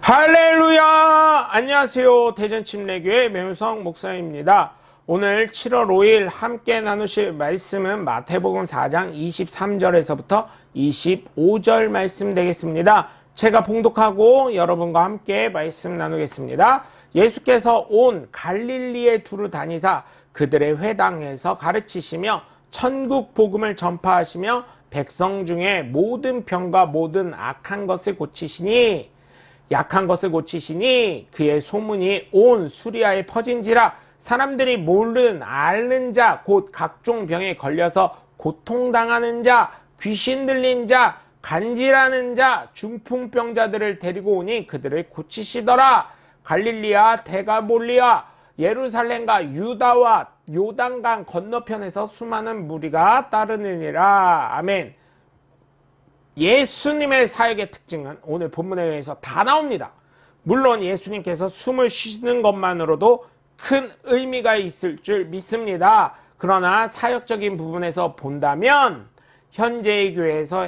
할렐루야! 안녕하세요. 대전침례교회 매우성 목사입니다. 오늘 7월 5일 함께 나누실 말씀은 마태복음 4장 23절에서부터 25절 말씀 되겠습니다. 제가 봉독하고 여러분과 함께 말씀 나누겠습니다. 예수께서 온 갈릴리에 두루 다니사 그들의 회당에서 가르치시며 천국 복음을 전파하시며 백성 중에 모든 병과 모든 악한 것을 고치시니 약한 것을 고치시니 그의 소문이 온 수리아에 퍼진지라. 사람들이 모른 앓는 자 곧 각종 병에 걸려서 고통당하는 자, 귀신 들린 자, 간질하는 자, 중풍병자들을 데리고 오니 그들을 고치시더라. 갈릴리아, 데가볼리아, 예루살렘과 유다와 요단강 건너편에서 수많은 무리가 따르느니라. 아멘. 예수님의 사역의 특징은 오늘 본문에 의해서 다 나옵니다. 물론 예수님께서 숨을 쉬는 것만으로도 큰 의미가 있을 줄 믿습니다. 그러나 사역적인 부분에서 본다면 현재의 교회에서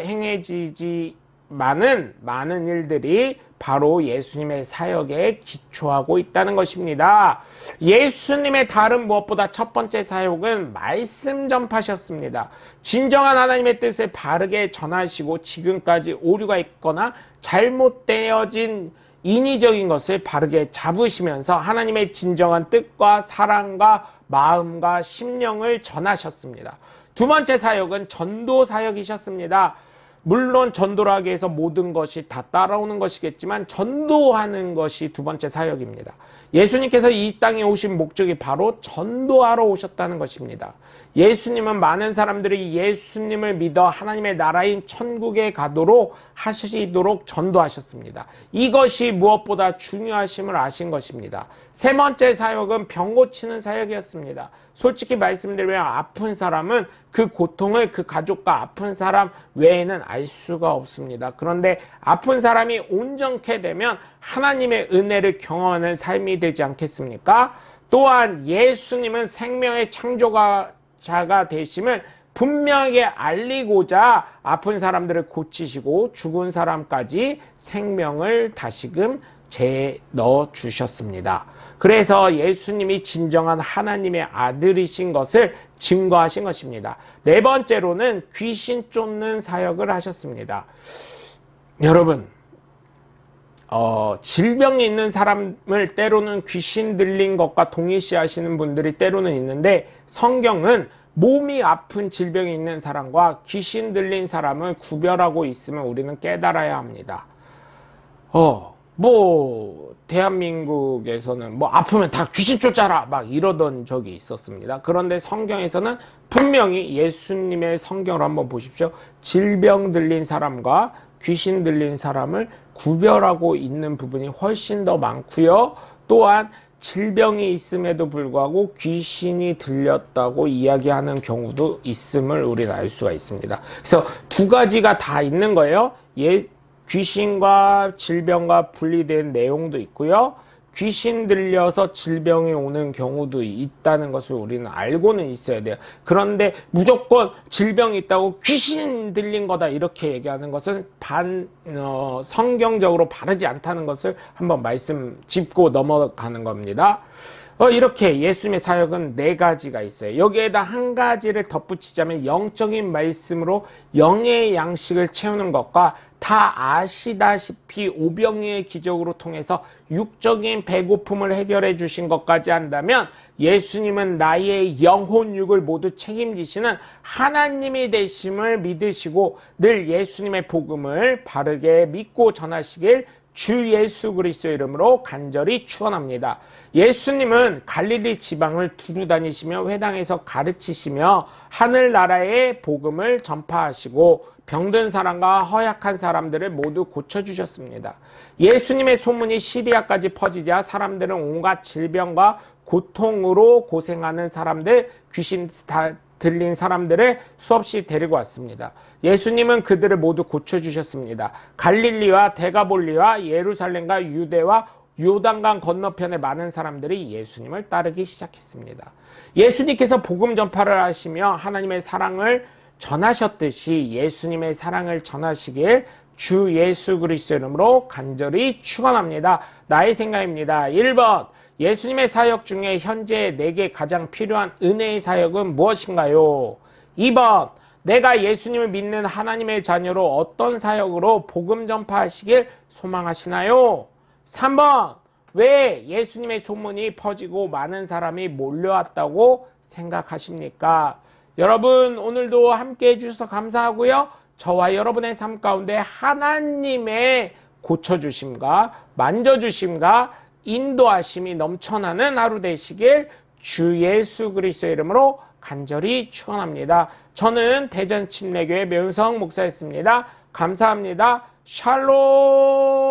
행해지지만은 많은 일들이 바로 예수님의 사역에 기초하고 있다는 것입니다. 예수님의 다른 무엇보다 첫 번째 사역은 말씀 전파셨습니다. 진정한 하나님의 뜻을 바르게 전하시고 지금까지 오류가 있거나 잘못되어진 인위적인 것을 바르게 잡으시면서 하나님의 진정한 뜻과 사랑과 마음과 심령을 전하셨습니다. 두 번째 사역은 전도 사역이셨습니다. 물론 전도를 하기 위해서 모든 것이 다 따라오는 것이겠지만 전도하는 것이 두 번째 사역입니다. 예수님께서 이 땅에 오신 목적이 바로 전도하러 오셨다는 것입니다. 예수님은 많은 사람들이 예수님을 믿어 하나님의 나라인 천국에 가도록 하시도록 전도하셨습니다. 이것이 무엇보다 중요하심을 아신 것입니다. 세 번째 사역은 병 고치는 사역이었습니다. 솔직히 말씀드리면 아픈 사람은 그 고통을 그 가족과 아픈 사람 외에는 알 수가 없습니다. 그런데 아픈 사람이 온전케 되면 하나님의 은혜를 경험하는 삶이 되지 않겠습니까? 또한 예수님은 생명의 창조자가 되심을 분명하게 알리고자 아픈 사람들을 고치시고 죽은 사람까지 생명을 다시금 재넣어 주셨습니다. 그래서 예수님이 진정한 하나님의 아들이신 것을 증거하신 것입니다. 네 번째로는 귀신 쫓는 사역을 하셨습니다. 여러분, 질병이 있는 사람을 때로는 귀신 들린 것과 동일시하시는 분들이 때로는 있는데, 성경은 몸이 아픈 질병이 있는 사람과 귀신 들린 사람을 구별하고 있음을 우리는 깨달아야 합니다. 대한민국에서는 아프면 다 귀신 쫓아라 막 이러던 적이 있었습니다. 그런데 성경에서는 분명히 예수님의 성경을 한번 보십시오. 질병 들린 사람과 귀신 들린 사람을 구별하고 있는 부분이 훨씬 더 많고요. 또한 질병이 있음에도 불구하고 귀신이 들렸다고 이야기하는 경우도 있음을 우리는 알 수가 있습니다. 그래서 두 가지가 다 있는 거예요. 귀신과 질병과 분리된 내용도 있고요. 귀신 들려서 질병이 오는 경우도 있다는 것을 우리는 알고는 있어야 돼요. 그런데 무조건 질병이 있다고 귀신 들린 거다 이렇게 얘기하는 것은 성경적으로 바르지 않다는 것을 한번 말씀 짚고 넘어가는 겁니다. 이렇게 예수님의 사역은 네 가지가 있어요. 여기에다 한 가지를 덧붙이자면 영적인 말씀으로 영의 양식을 채우는 것과 다 아시다시피 오병이의 기적으로 통해서 육적인 배고픔을 해결해 주신 것까지 한다면 예수님은 나의 영혼육을 모두 책임지시는 하나님이 되심을 믿으시고 늘 예수님의 복음을 바르게 믿고 전하시길 주 예수 그리스도의 이름으로 간절히 축원합니다. 예수님은 갈릴리 지방을 두루 다니시며 회당에서 가르치시며 하늘나라의 복음을 전파하시고 병든 사람과 허약한 사람들을 모두 고쳐주셨습니다. 예수님의 소문이 시리아까지 퍼지자 사람들은 온갖 질병과 고통으로 고생하는 사람들, 귀신 들린 사람들을 수없이 데리고 왔습니다. 예수님은 그들을 모두 고쳐주셨습니다. 갈릴리와 데가볼리와 예루살렘과 유대와 요단강 건너편의 많은 사람들이 예수님을 따르기 시작했습니다. 예수님께서 복음 전파를 하시며 하나님의 사랑을 전하셨듯이 예수님의 사랑을 전하시길 주 예수 그리스도 이름으로 간절히 축원합니다. 나의 생각입니다. 1번, 예수님의 사역 중에 현재 내게 가장 필요한 은혜의 사역은 무엇인가요? 2번, 내가 예수님을 믿는 하나님의 자녀로 어떤 사역으로 복음 전파하시길 소망하시나요? 3번, 왜 예수님의 소문이 퍼지고 많은 사람이 몰려왔다고 생각하십니까? 여러분, 오늘도 함께 해주셔서 감사하고요. 저와 여러분의 삶 가운데 하나님의 고쳐주심과 만져주심과 인도하심이 넘쳐나는 하루 되시길 주 예수 그리스도의 이름으로 간절히 축원합니다. 저는 대전 침례교회 매운성 목사였습니다. 감사합니다. 샬롬.